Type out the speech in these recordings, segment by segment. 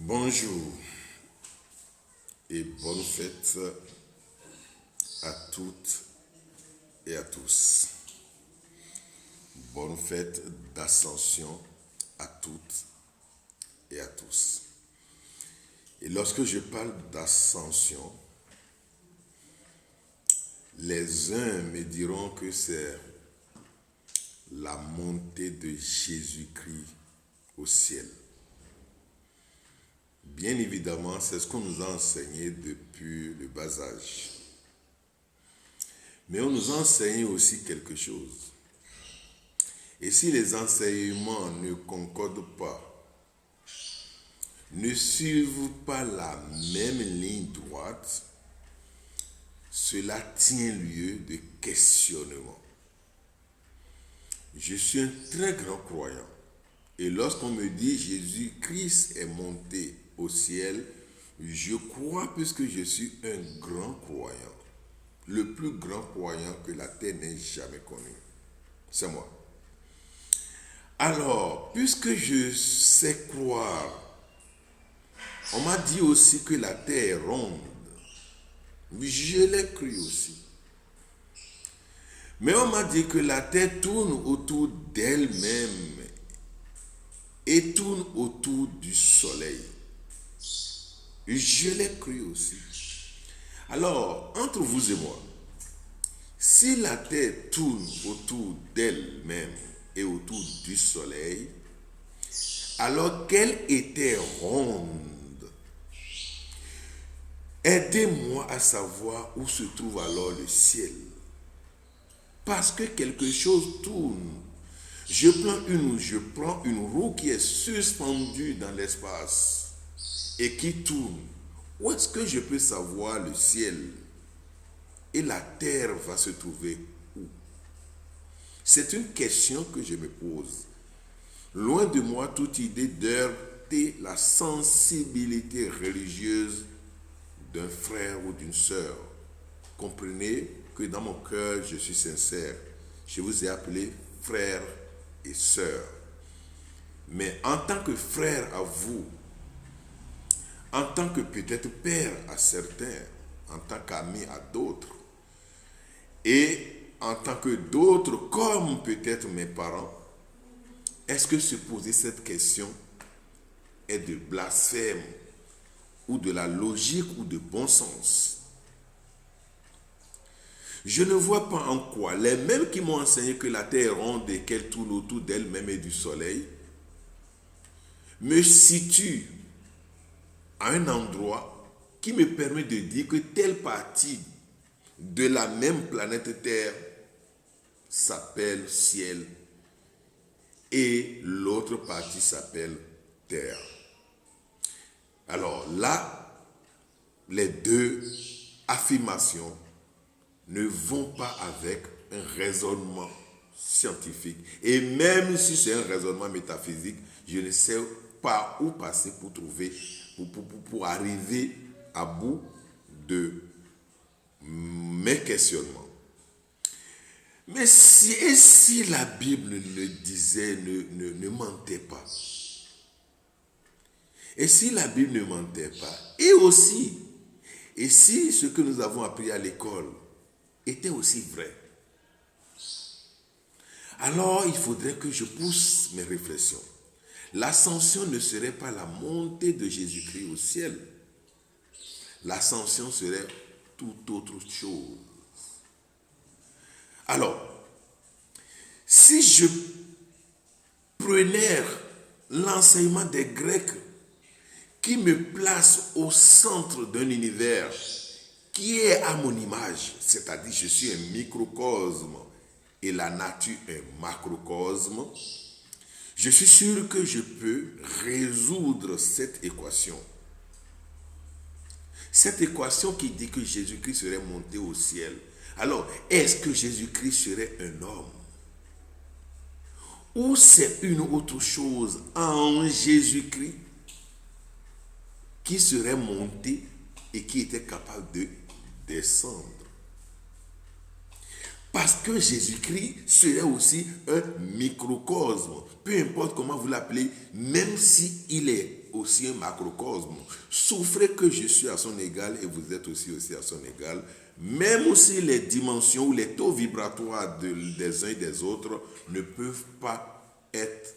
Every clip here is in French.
Bonjour et bonne fête à toutes et à tous. Bonne fête d'Ascension à toutes et à tous. Et lorsque je parle d'Ascension, les uns me diront que c'est la montée de Jésus-Christ au ciel. Bien évidemment, c'est ce qu'on nous a enseigné depuis le bas âge. Mais on nous enseigne aussi quelque chose. Et si les enseignements ne concordent pas, ne suivent pas la même ligne droite, cela tient lieu de questionnement. Je suis un très grand croyant. Et lorsqu'on me dit Jésus-Christ est monté au ciel, je crois puisque je suis un grand croyant. Le plus grand croyant que la terre n'ait jamais connu. C'est moi. Alors, puisque je sais croire, on m'a dit aussi que la terre est ronde. Je l'ai cru aussi. Mais on m'a dit que la terre tourne autour d'elle-même et tourne autour du soleil. Je l'ai cru aussi. Alors, entre vous et moi, si la terre tourne autour d'elle-même et autour du soleil, alors qu'elle était ronde, aidez-moi à savoir où se trouve alors le ciel. Parce que quelque chose tourne. Je prends une roue qui est suspendue dans l'espace et qui tourne. Où est-ce que je peux savoir le ciel? Et la terre va se trouver où? C'est une question que je me pose. Loin de moi toute idée d'heurter la sensibilité religieuse d'un frère ou d'une sœur. Comprenez que dans mon cœur, je suis sincère. Je vous ai appelé frère et sœur. Mais en tant que frère à vous, en tant que peut-être père à certains, en tant qu'ami à d'autres, et en tant que d'autres, comme peut-être mes parents, est-ce que se poser cette question est de blasphème ou de la logique ou de bon sens? Je ne vois pas en quoi les mêmes qui m'ont enseigné que la terre est ronde et qu'elle tourne autour d'elle-même et du soleil me situent à un endroit qui me permet de dire que telle partie de la même planète Terre s'appelle ciel et l'autre partie s'appelle terre. Alors là, les deux affirmations ne vont pas avec un raisonnement scientifique. Et même si c'est un raisonnement métaphysique, je ne sais pas où passer pour trouver, pour arriver à bout de mes questionnements. Mais si la Bible le disait, ne mentait pas, et si la Bible ne mentait pas, et si ce que nous avons appris à l'école était aussi vrai, alors il faudrait que je pousse mes réflexions. L'ascension ne serait pas la montée de Jésus-Christ au ciel. L'ascension serait toute autre chose. Alors, si je prenais l'enseignement des Grecs qui me place au centre d'un univers qui est à mon image, c'est-à-dire je suis un microcosme et la nature un macrocosme, je suis sûr que je peux résoudre cette équation. Cette équation qui dit que Jésus-Christ serait monté au ciel. Alors, est-ce que Jésus-Christ serait un homme? Ou c'est une autre chose en Jésus-Christ qui serait monté et qui était capable de descendre? Parce que Jésus-Christ serait aussi un microcosme. Peu importe comment vous l'appelez, même s'il est aussi un macrocosme. Souffrez que je suis à son égal et vous êtes aussi à son égal. Même aussi les dimensions ou les taux vibratoires des uns et des autres ne peuvent pas être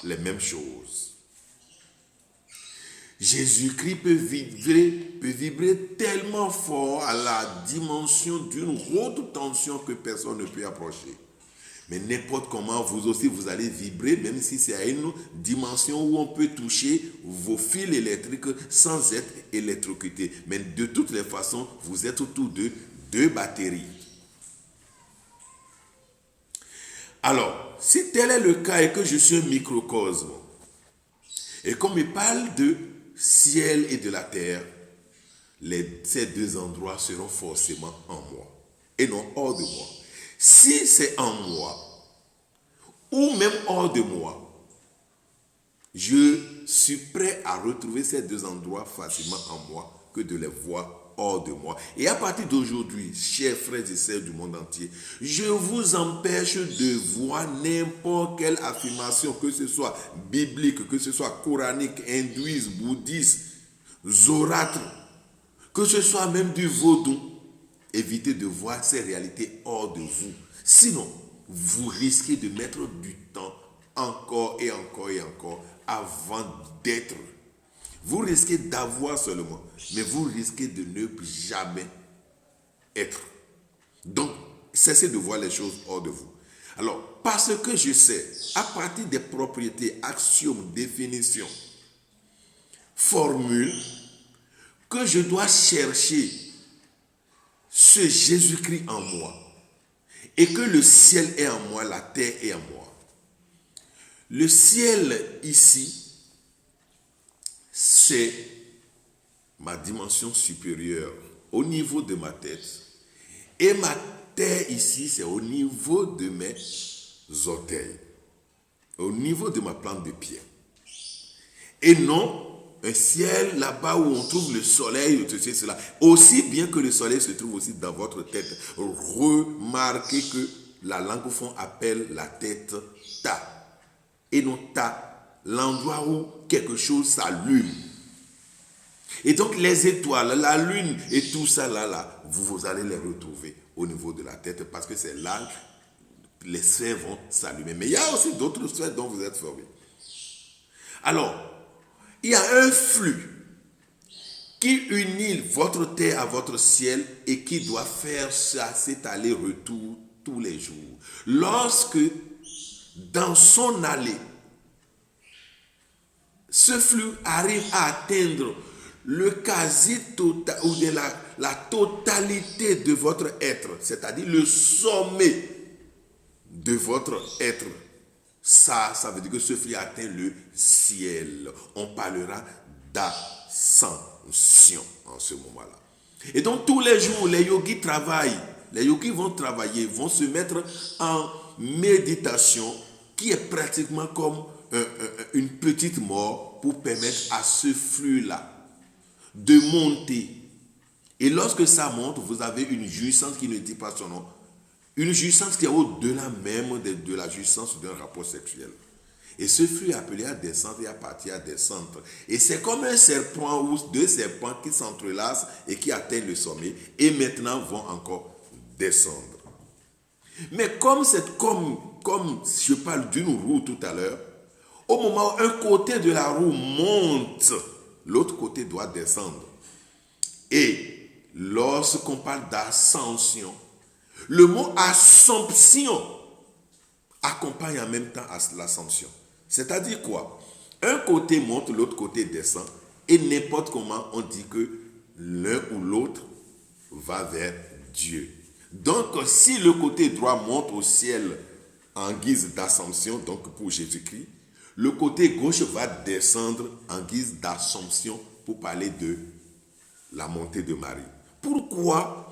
les mêmes choses. Jésus-Christ peut vibrer tellement fort à la dimension d'une haute tension que personne ne peut approcher. Mais n'importe comment, vous aussi, vous allez vibrer, même si c'est à une dimension où on peut toucher vos fils électriques sans être électrocuté. Mais de toutes les façons, vous êtes autour de deux batteries. Alors, si tel est le cas et que je suis un microcosme, et qu'on me parle de ciel et de la terre, ces deux endroits seront forcément en moi et non hors de moi. Si c'est en moi, ou même hors de moi, je suis prêt à retrouver ces deux endroits facilement en moi que de les voir hors de moi. Et à partir d'aujourd'hui, chers frères et sœurs du monde entier, je vous empêche de voir n'importe quelle affirmation, que ce soit biblique, que ce soit coranique, hindouiste, bouddhiste, zorâtre, que ce soit même du vaudou. Évitez de voir ces réalités hors de vous. Sinon, vous risquez de mettre du temps encore et encore et encore avant d'être. Vous risquez d'avoir seulement, mais vous risquez de ne jamais être. Donc, cessez de voir les choses hors de vous. Alors, parce que je sais, à partir des propriétés, axiomes, définitions, formules, que je dois chercher ce Jésus-Christ en moi et que le ciel est en moi, la terre est en moi. Le ciel ici, c'est ma dimension supérieure au niveau de ma tête et ma terre ici, c'est au niveau de mes orteils, au niveau de ma plante de pied. Et non un ciel là-bas où on trouve le soleil, cela. Aussi bien que le soleil se trouve aussi dans votre tête. Remarquez que la langue au fond appelle la tête ta. Et non ta, l'endroit où quelque chose s'allume. Et donc les étoiles, la lune et tout ça là, vous allez les retrouver au niveau de la tête parce que c'est là les sphères vont s'allumer. Mais il y a aussi d'autres sphères dont vous êtes formés. Alors, il y a un flux qui unit votre terre à votre ciel et qui doit faire cet aller-retour tous les jours. Lorsque, dans son aller, ce flux arrive à atteindre le quasi-total ou de la totalité de votre être, c'est-à-dire le sommet de votre être, ça veut dire que ce flux atteint le ciel. On parlera d'ascension en ce moment-là. Et donc tous les jours, les yogis travaillent. Les yogis vont travailler, vont se mettre en méditation qui est pratiquement comme une petite mort pour permettre à ce flux-là de monter. Et lorsque ça monte, vous avez une jouissance qui ne dit pas son nom. Une jouissance qui est au-delà même de la jouissance d'un rapport sexuel. Et ce flux est appelé à descendre et à partir à descendre. Et c'est comme un serpent ou deux serpents qui s'entrelacent et qui atteignent le sommet et maintenant vont encore descendre. Mais comme je parle d'une roue tout à l'heure, au moment où un côté de la roue monte, l'autre côté doit descendre. Et lorsqu'on parle d'ascension, le mot assomption accompagne en même temps l'ascension. C'est-à-dire quoi? Un côté monte, l'autre côté descend. Et n'importe comment, on dit que l'un ou l'autre va vers Dieu. Donc, si le côté droit monte au ciel en guise d'ascension, donc pour Jésus-Christ, le côté gauche va descendre en guise d'assomption pour parler de la montée de Marie. Pourquoi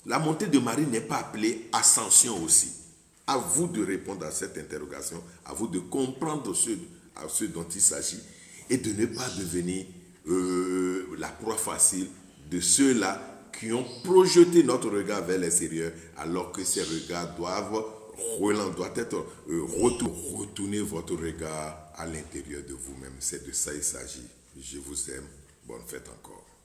la montée de Marie n'est pas appelée ascension aussi? À vous de répondre à cette interrogation, à vous de comprendre ce dont il s'agit et de ne pas devenir la proie facile de ceux-là qui ont projeté notre regard vers l'extérieur alors que ces regards doivent être retourner votre regard à l'intérieur de vous-même. C'est de ça il s'agit. Je vous aime. Bonne fête encore.